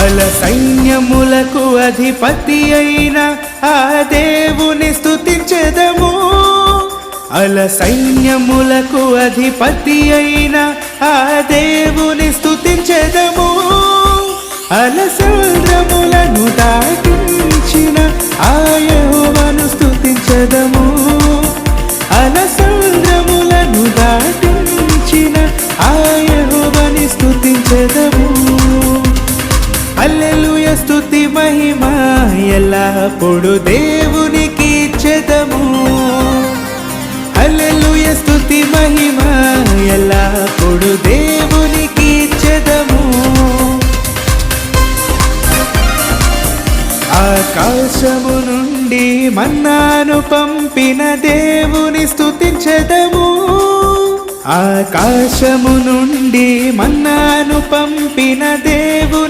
అల సైన్యములకు అధిపతి అయిన ఆ దేవుని స్తుతించెదము అల సైన్యములకు అధిపతి అయిన ఆ దేవుని స్తుతించెదము అల సముద్రములను దాటించిన ఆ యెహోవాను స్తుతించెదము అల సముద్రములను దాటించిన ఆ యెహోవాని స్తుతించెదము హల్లెలూయా స్తుతి మహిమ ఎల్లప్పుడు దేవునికి ఇచ్చెదము హల్లెలూయా స్తుతి మహిమ ఎల్లప్పుడు దేవునికి ఇచ్చెదము ఆకాశము నుండి మన్నాను పంపిన దేవుని స్తుతించెదము ఆకాశము నుండి మన్నాను పంపిన దేవుని